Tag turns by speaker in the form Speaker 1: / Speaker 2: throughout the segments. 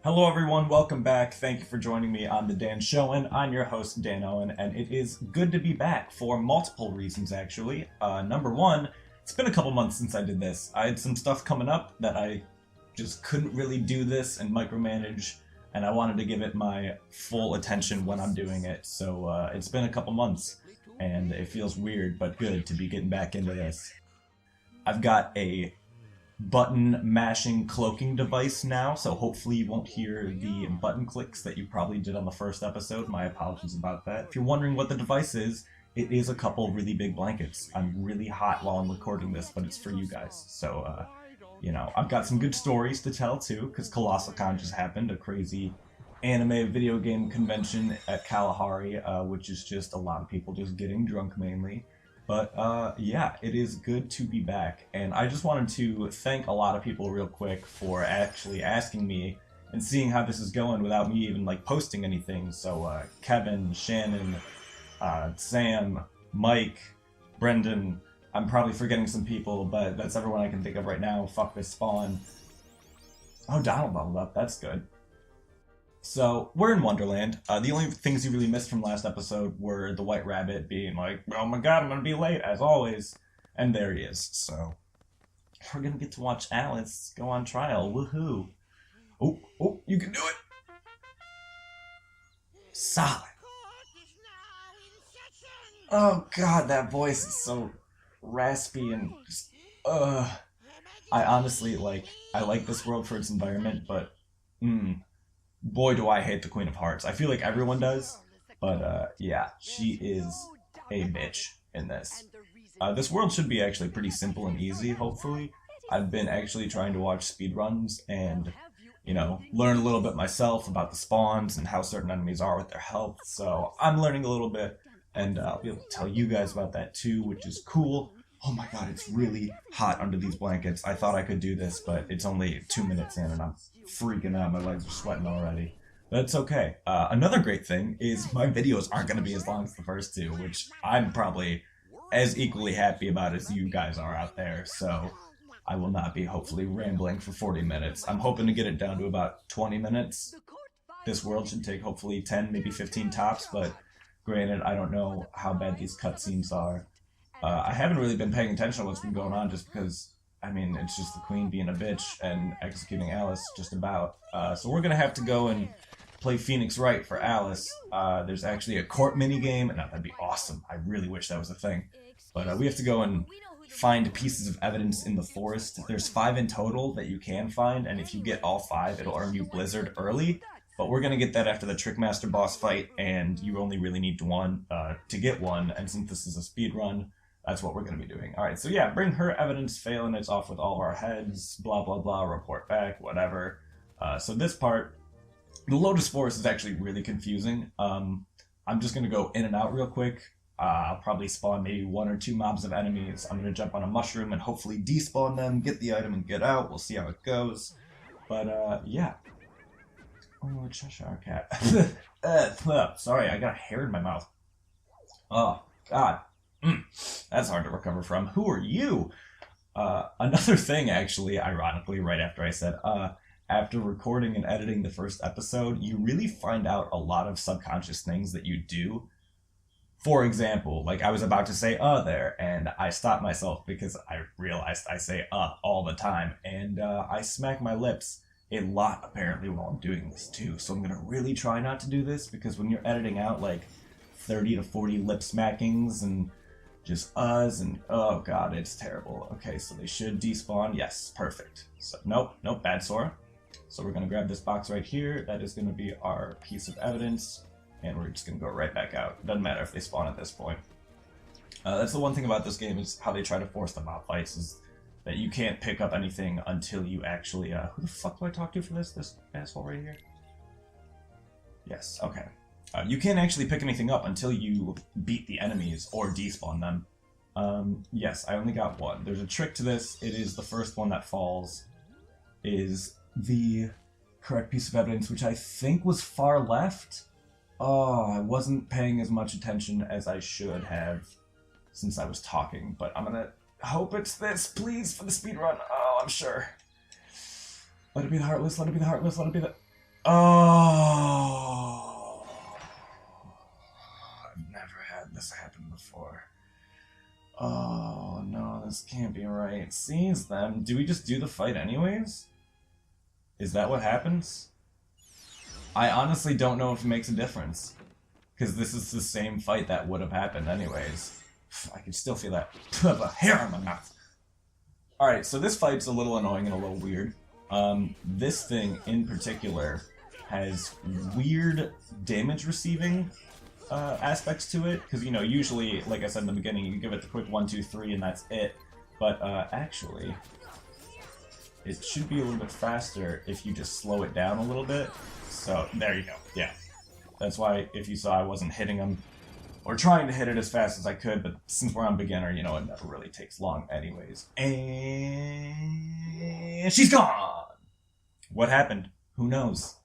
Speaker 1: Hello everyone, welcome back. Thank you for joining me on The Dan Show, and I'm your host, Dan Owen, and it is good to be back for multiple reasons, actually. Number one, it's been a couple months since I did this. I had some stuff coming up that I just couldn't really do this and micromanage, and I wanted to give it my full attention when I'm doing it, so it's been a couple months, and it feels weird but good to be getting back into this. I've got a button mashing cloaking device now, so hopefully you won't hear the button clicks that you probably did on the first episode. My apologies about that. If you're wondering what the device is, it is a couple really big blankets. I'm really hot while I'm recording this, but it's for you guys. So, I've got some good stories to tell too, because ColossalCon just happened, a crazy anime video game convention at Kalahari, which is just a lot of people just getting drunk mainly. But yeah, it is good to be back, and I just wanted to thank a lot of people real quick for actually asking me and seeing how this is going without me even like posting anything. So Kevin, Shannon, Sam, Mike, Brendan, I'm probably forgetting some people, but that's everyone I can think of right now. Fuck this spawn. Oh, Donald leveled up, that's good. So, we're in Wonderland. The only things you really missed from last episode were the White Rabbit being like, oh my god, I'm gonna be late, as always. And there he is, so... We're gonna get to watch Alice go on trial, woohoo. Oh, you can do it! Solid. Oh god, that voice is so raspy and just, I honestly, I like this world for its environment, but, boy, do I hate the Queen of Hearts. I feel like everyone does, but yeah, she is a bitch in this. This world should be actually pretty simple and easy, hopefully. I've been actually trying to watch speedruns and, learn a little bit myself about the spawns and how certain enemies are with their health, so I'm learning a little bit, and I'll be able to tell you guys about that too, which is cool. Oh my god, it's really hot under these blankets. I thought I could do this, but it's only 2 minutes in and I'm freaking out. My legs are sweating already. But it's okay. Another great thing is my videos aren't going to be as long as the first two, which I'm probably as equally happy about as you guys are out there. So I will not be hopefully rambling for 40 minutes. I'm hoping to get it down to about 20 minutes. This world should take hopefully 10, maybe 15 tops, but granted, I don't know how bad these cutscenes are. I haven't really been paying attention to what's been going on just because, it's just the queen being a bitch and executing Alice just about. So we're going to have to go and play Phoenix Wright for Alice. There's actually a court minigame, and that'd be awesome. I really wish that was a thing. But we have to go and find pieces of evidence in the forest. There's 5 in total that you can find, and if you get all 5, it'll earn you Blizzard early. But we're going to get that after the Trickmaster boss fight, and you only really need one to get one, and since this is a speed run, that's what we're going to be doing. Alright, so yeah, bring her evidence, failing it's off with all of our heads, blah blah blah, report back, whatever. So this part, the Lotus Forest is actually really confusing. I'm just going to go in and out real quick. I'll probably spawn maybe 1 or 2 mobs of enemies. I'm going to jump on a mushroom and hopefully despawn them, get the item and get out. We'll see how it goes. But yeah. Oh, Cheshire Cat. Sorry, I got a hair in my mouth. Oh, God. That's hard to recover from. Who are you? Another thing, actually, ironically, right after I said, after recording and editing the first episode, you really find out a lot of subconscious things that you do. For example, I was about to say, there, and I stopped myself because I realized I say, all the time, and, I smack my lips a lot, apparently, while I'm doing this, too. So I'm gonna really try not to do this, because when you're editing out, 30 to 40 lip smackings and just and oh god, it's terrible. Okay, so they should despawn. Yes, perfect. So nope, bad Sora. So we're gonna grab this box right here. That is gonna be our piece of evidence, and we're just gonna go right back out. Doesn't matter if they spawn at this point. That's the one thing about this game is how they try to force the mob fights is that you can't pick up anything until you actually who the fuck do I talk to for this asshole right here? Yes, okay. You can't actually pick anything up until you beat the enemies or despawn them. Yes, I only got 1. There's a trick to this. It is the first one that falls is the correct piece of evidence, which I think was far left. Oh, I wasn't paying as much attention as I should have since I was talking, but I'm gonna hope it's this, please, for the speedrun. Oh, I'm sure. Let it be the Heartless, let it be the Heartless, let it be the... Oh, I've never had this happen before. Oh no, this can't be right. Sees them. Do we just do the fight anyways? Is that what happens? I honestly don't know if it makes a difference. Because this is the same fight that would have happened anyways. I can still feel that hair on my mouth. Alright, so this fight's a little annoying and a little weird. This thing in particular has weird damage receiving aspects to it. Because, you know, usually, like I said in the beginning, you give it the quick 1, 2, 3 and that's it. But actually, it should be a little bit faster if you just slow it down a little bit. So, there you go. Yeah. That's why, if you saw, I wasn't hitting him, or trying to hit it as fast as I could, but since we're on beginner, you know, it never really takes long anyways. And she's gone! What happened? Who knows?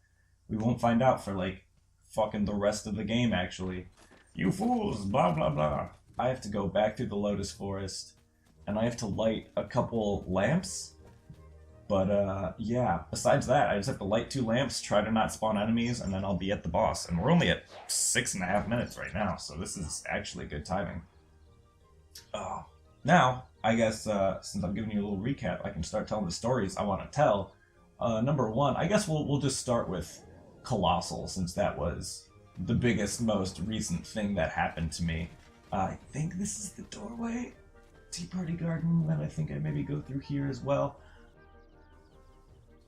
Speaker 1: We won't find out for, like, fucking the rest of the game, actually. You fools! Blah, blah, blah. I have to go back through the Lotus Forest, and I have to light a couple lamps. But, yeah, besides that, I just have to light 2 lamps, try to not spawn enemies, and then I'll be at the boss. And we're only at 6.5 minutes right now, so this is actually good timing. Now, I guess, since I'm giving you a little recap, I can start telling the stories I want to tell. Number 1, I guess we'll just start with Colossal, since that was the biggest, most recent thing that happened to me. I think this is the doorway? Tea Party Garden, then I think I maybe go through here as well.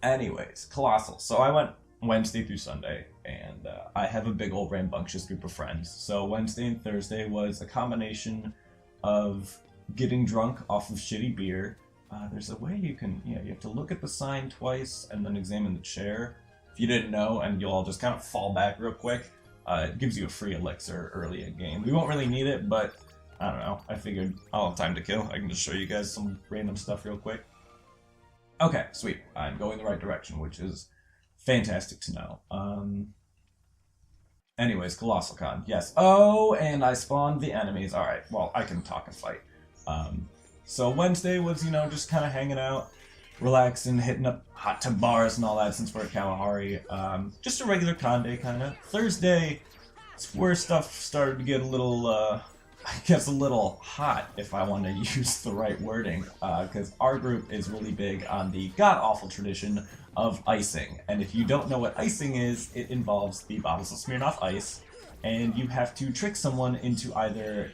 Speaker 1: Anyways, Colossal. So I went Wednesday through Sunday, and I have a big old rambunctious group of friends. So Wednesday and Thursday was a combination of getting drunk off of shitty beer. There's a way you can, you have to look at the sign twice and then examine the chair. If you didn't know, and you'll all just kind of fall back real quick, it gives you a free elixir early in game. We won't really need it, but I don't know. I figured I'll have time to kill. I can just show you guys some random stuff real quick. Okay, sweet. I'm going the right direction, which is fantastic to know. Anyways, Colossal Con, yes. Oh, and I spawned the enemies. Alright, well, I can talk and fight. So Wednesday was, you know, just kind of hanging out, relaxing, hitting up hot tub bars and all that since we're at Kalahari. Just a regular con day, kind of. Thursday, it's where stuff started to get a little, I guess a little hot, if I want to use the right wording, because our group is really big on the god-awful tradition of icing. And if you don't know what icing is, it involves the bottles of Smirnoff Ice, and you have to trick someone into either,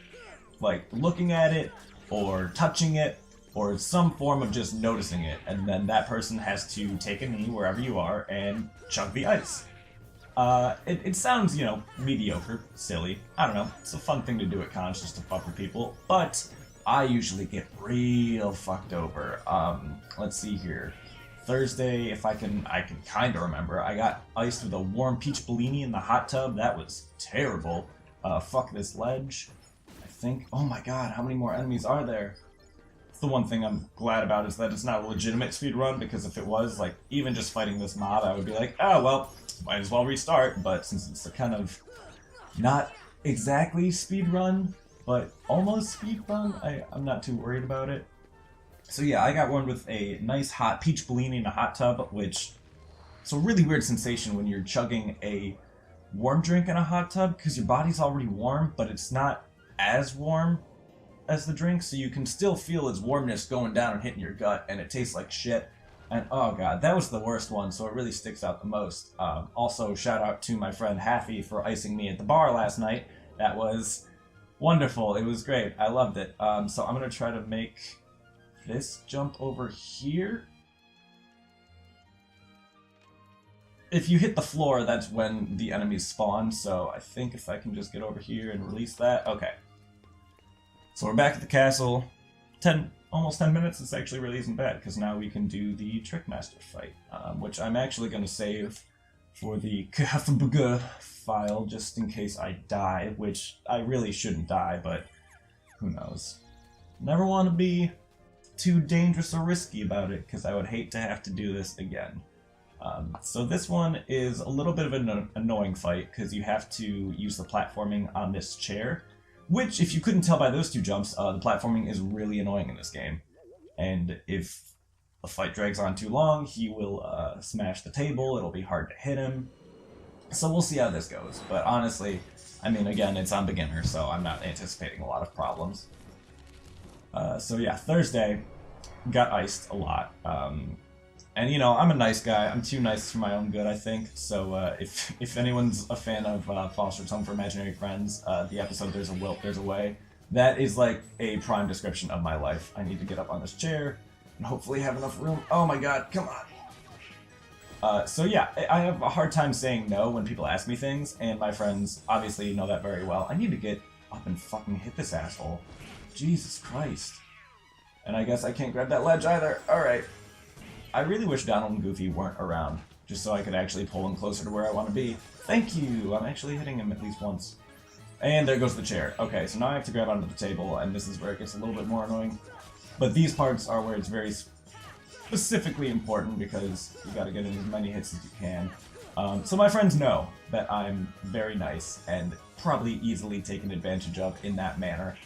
Speaker 1: like, looking at it, or touching it, or some form of just noticing it, and then that person has to take a knee wherever you are and chug the ice. It sounds, you know, mediocre, silly. I don't know. It's a fun thing to do at cons just to fuck with people. But I usually get real fucked over. Let's see here. Thursday, if I can kind of remember. I got iced with a warm peach Bellini in the hot tub. That was terrible. Fuck this ledge. I think. Oh my god, how many more enemies are there? It's the one thing I'm glad about is that it's not a legitimate speedrun, because if it was, like, even just fighting this mob, I would be like, oh, well, might as well restart. But since it's a kind of not exactly speedrun, but almost speedrun, I'm not too worried about it. So yeah, I got one with a nice hot peach Bellini in a hot tub, which it's a really weird sensation when you're chugging a warm drink in a hot tub, because your body's already warm, but it's not as warm as the drink, so you can still feel its warmness going down and hitting your gut, and it tastes like shit. And oh god, that was the worst one, so it really sticks out the most. Also, shout out to my friend Haffy for icing me at the bar last night. That was wonderful. It was great. I loved it. So I'm going to try to make this jump over here. If you hit the floor, that's when the enemies spawn, so I think if I can just get over here and release that. Okay. So we're back at the castle. Almost 10 minutes. It's actually really isn't bad, because now we can do the Trickmaster fight, which I'm actually going to save for the KFBG file, just in case I die, which I really shouldn't die, but who knows. Never want to be too dangerous or risky about it, because I would hate to have to do this again. So this one is a little bit of an annoying fight, because you have to use the platforming on this chair. Which, if you couldn't tell by those two jumps, the platforming is really annoying in this game. And if the fight drags on too long, he will smash the table. It'll be hard to hit him. So we'll see how this goes. But honestly, I mean, again, it's on beginner, so I'm not anticipating a lot of problems. So yeah, Thursday, got iced a lot. And you know, I'm a nice guy. I'm too nice for my own good, I think. So if anyone's a fan of Foster's Home for Imaginary Friends, the episode There's a Will, There's a Way, that is like a prime description of my life. I need to get up on this chair and hopefully have enough room. Oh my god, come on. So yeah, I have a hard time saying no when people ask me things, and my friends obviously know that very well. I need to get up and fucking hit this asshole. Jesus Christ. And I guess I can't grab that ledge either. Alright. I really wish Donald and Goofy weren't around, just so I could actually pull him closer to where I want to be. Thank you! I'm actually hitting him at least once. And there goes the chair. Okay, so now I have to grab onto the table, and this is where it gets a little bit more annoying. But these parts are where it's very specifically important, because you gotta get in as many hits as you can. So my friends know that I'm very nice, and probably easily taken advantage of in that manner.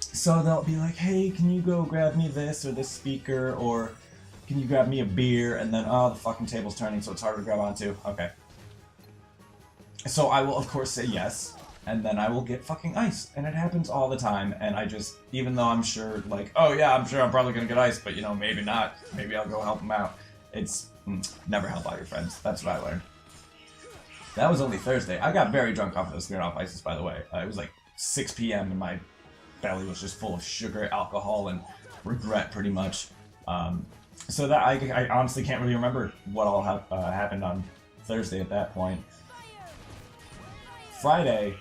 Speaker 1: So they'll be like, hey, can you go grab me this or this speaker, or can you grab me a beer? And then, oh, the fucking table's turning, so it's hard to grab onto. Okay. So I will, of course, say yes, and then I will get fucking iced. And it happens all the time, and I just, even though I'm sure, like, oh yeah, I'm sure I'm probably gonna get iced, but, you know, maybe not. Maybe I'll go help them out. It's, never help out your friends. That's what I learned. That was only Thursday. I got very drunk off of those Smirnoff Ices, by the way. It was like 6 p.m. and my belly was just full of sugar, alcohol, and regret, pretty much. So that I honestly can't really remember what all happened on Thursday at that point. Friday,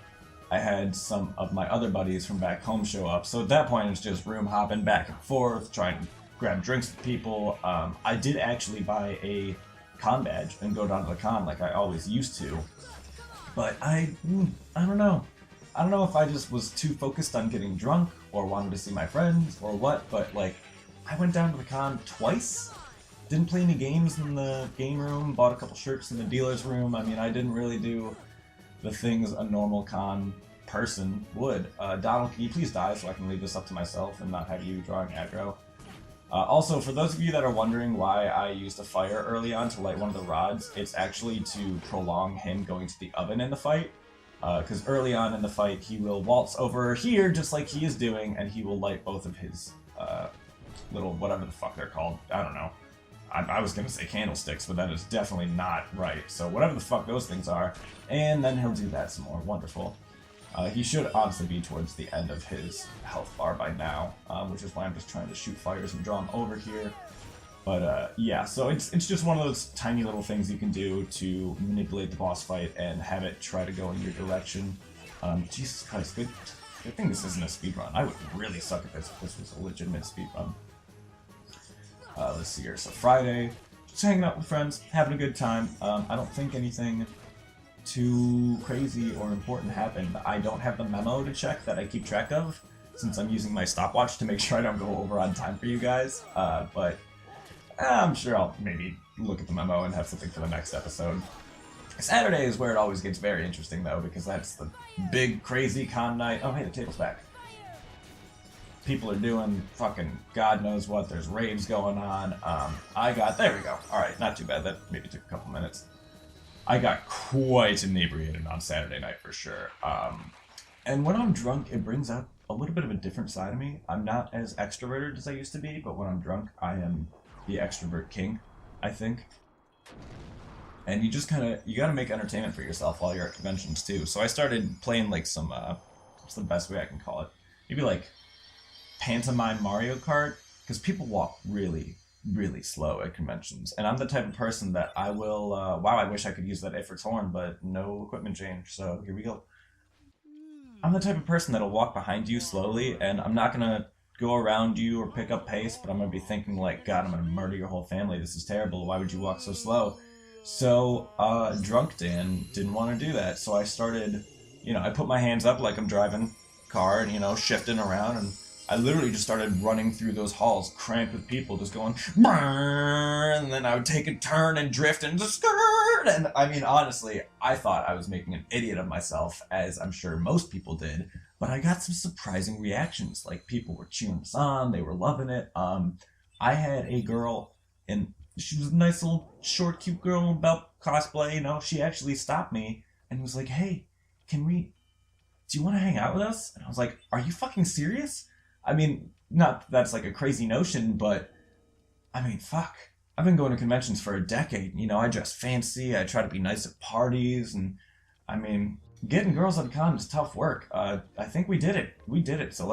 Speaker 1: I had some of my other buddies from back home show up, so at that point it's just room hopping back and forth, trying to grab drinks with people. I did actually buy a con badge and go down to the con like I always used to, but I don't know. I don't know if I just was too focused on getting drunk or wanted to see my friends or what, but like, I went down to the con twice, didn't play any games in the game room, bought a couple shirts in the dealer's room. I mean, I didn't really do the things a normal con person would. Donald, can you please die so I can leave this up to myself and not have you drawing aggro? Also, for those of you that are wondering why I used a fire early on to light one of the rods, it's actually to prolong him going to the oven in the fight. Because early on in the fight, he will waltz over here, just like he is doing, and he will light both of his little, whatever the fuck they're called. I don't know. I was going to say candlesticks, but that is definitely not right. So whatever the fuck those things are, and then he'll do that some more. Wonderful. He should honestly be towards the end of his health bar by now, which is why I'm just trying to shoot fires and draw him over here. But yeah, so it's just one of those tiny little things you can do to manipulate the boss fight and have it try to go in your direction. Jesus Christ, good thing this isn't a speedrun. I would really suck at this if this was a legitimate speedrun. Let's see here. So Friday, just hanging out with friends, having a good time. I don't think anything too crazy or important happened. I don't have the memo to check that I keep track of, since I'm using my stopwatch to make sure I don't go over on time for you guys. But I'm sure I'll maybe look at the memo and have something for the next episode. Saturday is where it always gets very interesting, though, because that's the big, crazy con night. Oh, hey, the table's back. People are doing fucking God knows what. There's raves going on. There we go. Alright, not too bad. That maybe took a couple minutes. I got quite inebriated on Saturday night, for sure. And when I'm drunk, it brings out a little bit of a different side of me. I'm not as extroverted as I used to be, but when I'm drunk, I am the extrovert king, I think. And you just you gotta make entertainment for yourself while you're at conventions too. So I started playing like some, what's the best way I can call it? Maybe like pantomime Mario Kart, because people walk really, really slow at conventions. And I'm the type of person that I will, wow, I wish I could use that Ifrit's horn, but no equipment change, so here we go. I'm the type of person that'll walk behind you slowly, and I'm not gonna go around you or pick up pace, but I'm gonna be thinking like, God, I'm gonna murder your whole family. This is terrible. Why would you walk so slow? So, drunk Dan didn't want to do that. So I started, I put my hands up like I'm driving a car and, shifting around. And I literally just started running through those halls, cramped with people, just going, and then I would take a turn and drift and just skirt. And I mean, honestly, I thought I was making an idiot of myself, as I'm sure most people did. But I got some surprising reactions. Like, people were cheering us on. They were loving it. I had a girl, and she was a nice little short, cute girl about cosplay. She actually stopped me and was like, "Hey, can we? Do you want to hang out with us?" And I was like, "Are you fucking serious?" I mean, not that that's like a crazy notion, but I mean, fuck. I've been going to conventions for a decade. I dress fancy. I try to be nice at parties, and I mean, getting girls at a con is tough work. I think we did it. We did it. So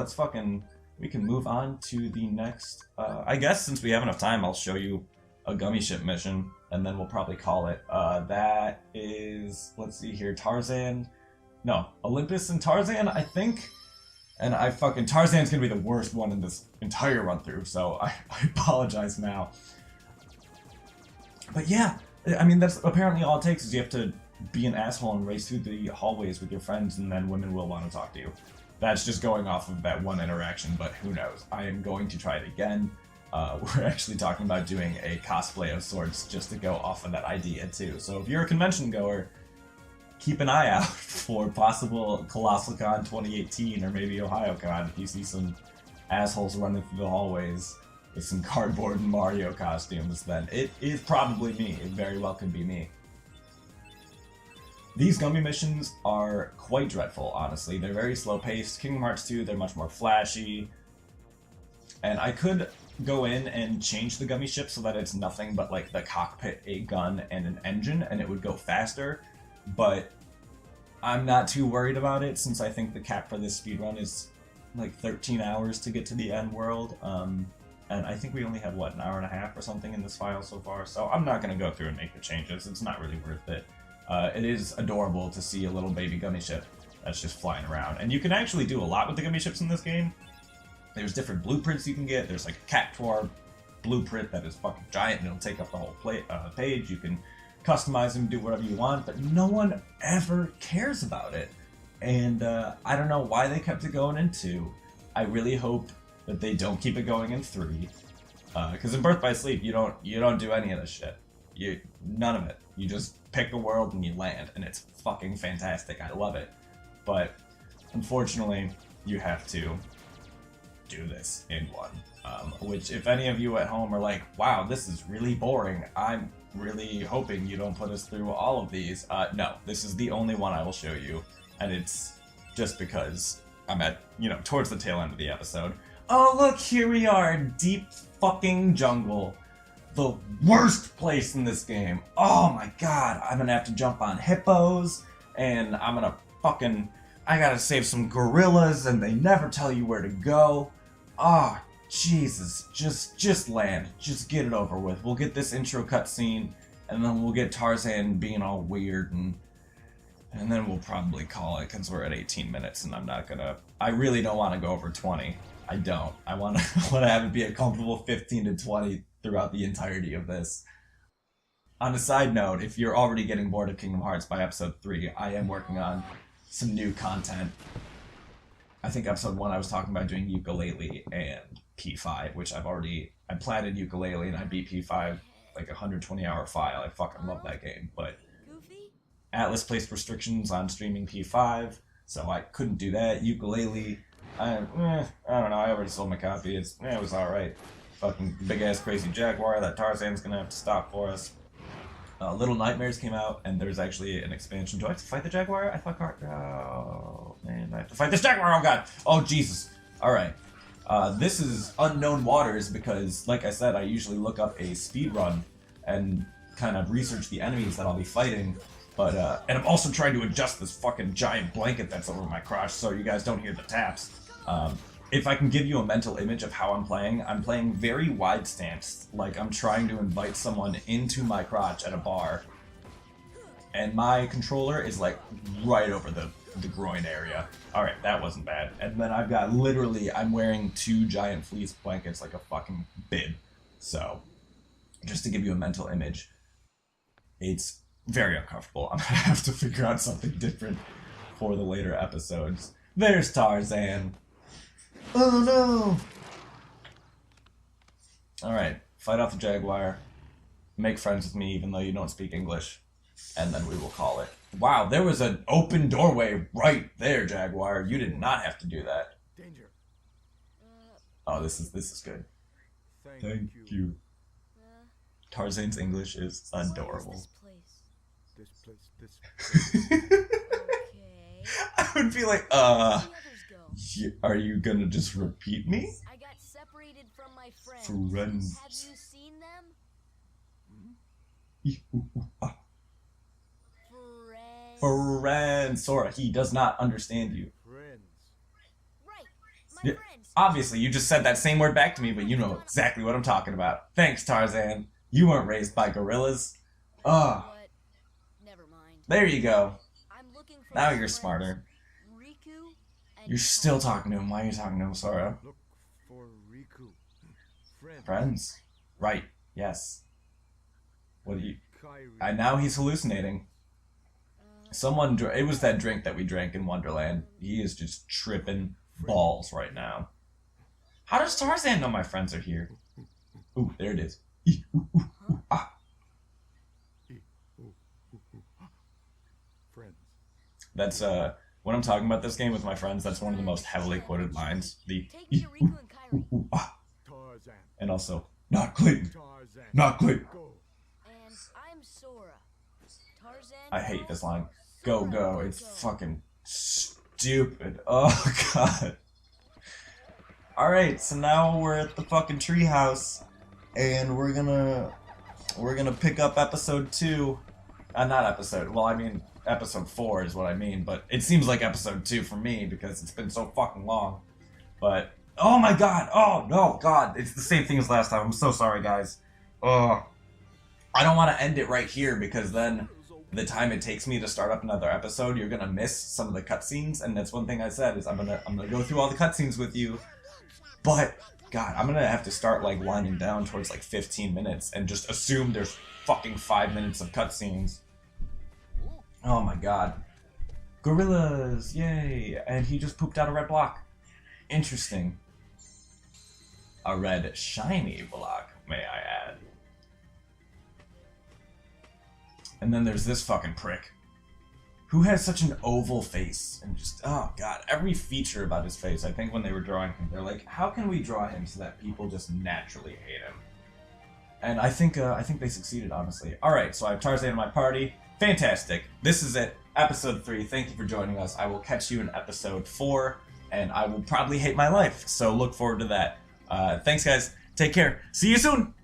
Speaker 1: we can move on to the next. I guess since we have enough time, I'll show you a gummy ship mission, and then we'll probably call it. That is, let's see here, Tarzan. No, Olympus and Tarzan, I think. And Tarzan's gonna be the worst one in this entire run through, so I apologize now. But yeah, I mean, that's apparently all it takes is you have to be an asshole and race through the hallways with your friends, and then women will want to talk to you. That's just going off of that one interaction, but who knows. I am going to try it again. We're actually talking about doing a cosplay of sorts just to go off of that idea too. So if you're a convention goer, keep an eye out for possible Colossal Con 2018 or maybe OhioCon if you see some assholes running through the hallways with some cardboard and Mario costumes, then it is probably me. It very well could be me. These gummy missions are quite dreadful, honestly. They're very slow-paced. Kingdom Hearts 2, they're much more flashy. And I could go in and change the gummy ship so that it's nothing but like the cockpit, a gun, and an engine, and it would go faster. But I'm not too worried about it since I think the cap for this speedrun is like 13 hours to get to the end world. And I think we only have, what, an hour and a half or something in this file so far, so I'm not going to go through and make the changes. It's not really worth it. It is adorable to see a little baby gummy ship that's just flying around. And you can actually do a lot with the gummy ships in this game. There's different blueprints you can get. There's like a Cactuar blueprint that is fucking giant and it'll take up the whole page. You can customize them, do whatever you want, but no one ever cares about it. And I don't know why they kept it going in 2. I really hope that they don't keep it going in 3. Because in Birth by Sleep, you don't do any of this shit. None of it. You just pick a world and you land, and it's fucking fantastic. I love it. But unfortunately, you have to do this in 1. Which, if any of you at home are like, wow, this is really boring, I'm really hoping you don't put us through all of these. No, this is the only one I will show you, and it's just because I'm at, towards the tail end of the episode. Oh, look, here we are, deep fucking jungle. The worst place in this game. Oh my god, I'm gonna have to jump on hippos, and I'm gonna I gotta save some gorillas, and they never tell you where to go. Ah, oh, Jesus, just land. Just get it over with. We'll get this intro cutscene, and then we'll get Tarzan being all weird, and then we'll probably call it, because we're at 18 minutes, and I really don't want to go over 20. I don't. I want to have it be a comfortable 15 to 20 throughout the entirety of this. On a side note, if you're already getting bored of Kingdom Hearts by episode 3, I am working on some new content. I think episode 1 I was talking about doing ukulele and P5, which I planted ukulele and I beat P5 like a 120-hour file. I fucking love that game, but Atlas placed restrictions on streaming P5, so I couldn't do that. Ukulele, I don't know, I already sold my copy. It was alright. Fucking big-ass crazy jaguar that Tarzan's gonna have to stop for us. Little Nightmares came out, and there's actually an expansion. Do I have to fight the jaguar? I thought oh, man, I have to fight this jaguar! Oh god! Oh Jesus! Alright. This is unknown waters because, like I said, I usually look up a speedrun and kind of research the enemies that I'll be fighting. But, and I'm also trying to adjust this fucking giant blanket that's over my crotch so you guys don't hear the taps. If I can give you a mental image of how I'm playing very wide stance, like I'm trying to invite someone into my crotch at a bar, and my controller is like right over the groin area. Alright, that wasn't bad. And then I've got I'm wearing 2 giant fleece blankets like a fucking bib. So, just to give you a mental image, it's very uncomfortable. I'm gonna have to figure out something different for the later episodes. There's Tarzan. Oh no! Alright, fight off the jaguar. Make friends with me even though you don't speak English. And then we will call it. Wow, there was an open doorway right there, Jaguar. You did not have to do that.
Speaker 2: Danger.
Speaker 1: Oh, this is good. Thank you. Tarzan's English is adorable.
Speaker 2: This place.
Speaker 3: Okay.
Speaker 1: I would be like,
Speaker 3: Where'd the others go?
Speaker 1: are you gonna just repeat me?
Speaker 3: I got separated from my friends.
Speaker 1: Friends.
Speaker 3: Have you seen them? Friends.
Speaker 1: Friends. Sora, he does not understand you.
Speaker 2: Friends.
Speaker 3: Right. My
Speaker 1: Yeah.
Speaker 3: friends.
Speaker 1: Obviously, you just said that same word back to me, but you know exactly what I'm talking about. Thanks, Tarzan. You weren't raised by gorillas. Ugh.
Speaker 3: What? Never mind.
Speaker 1: There you go.
Speaker 3: I'm looking for
Speaker 1: Now
Speaker 3: my
Speaker 1: you're
Speaker 3: friends,
Speaker 1: smarter.
Speaker 3: Riku and
Speaker 1: You're still
Speaker 3: Kairi.
Speaker 1: talking to him. Why are you talking to him, Sora?
Speaker 2: Look for Riku. Friends.
Speaker 1: Friends. Right. Yes. What do you...
Speaker 2: Kairi.
Speaker 1: Now he's hallucinating. Someone... It was that drink that we drank in Wonderland. He is just tripping balls right now. How does Tarzan know my friends are here? Ooh, there it is.
Speaker 2: Friends.
Speaker 1: That's, when I'm talking about this game with my friends, that's one of the most heavily quoted lines. The...
Speaker 3: Take me to Riku and Kairi.
Speaker 2: Tarzan.
Speaker 1: And also, not Clayton.
Speaker 2: Tarzan.
Speaker 1: Not Clayton.
Speaker 2: Go.
Speaker 3: And I'm Sora. Tarzan.
Speaker 1: I hate
Speaker 3: go,
Speaker 1: this line. Go,
Speaker 3: Sora,
Speaker 1: go. It's fucking stupid. Oh, God. Alright, so now we're at the fucking treehouse. And we're gonna pick up episode 2. Not episode, well, I mean, episode 4 is what I mean, but it seems like episode 2 for me because it's been so fucking long. But, oh my God, oh no, God, it's the same thing as last time. I'm so sorry, guys. I don't want to end it right here because then the time it takes me to start up another episode, you're gonna miss some of the cutscenes, and that's one thing I said is I'm gonna go through all the cutscenes with you, but God, I'm gonna have to start like winding down towards like 15 minutes and just assume there's fucking 5 minutes of cutscenes. Oh my God, gorillas, yay! And he just pooped out a red block. Interesting. A red shiny block, may I add. And then there's this fucking prick who has such an oval face and just, oh God, every feature about his face. I think when they were drawing him, they're like, how can we draw him so that people just naturally hate him? And I think they succeeded, honestly. All right, so I have Tarzan in my party. Fantastic. This is it. Episode 3. Thank you for joining us. I will catch you in episode 4, and I will probably hate my life. So look forward to that. Thanks, guys. Take care. See you soon.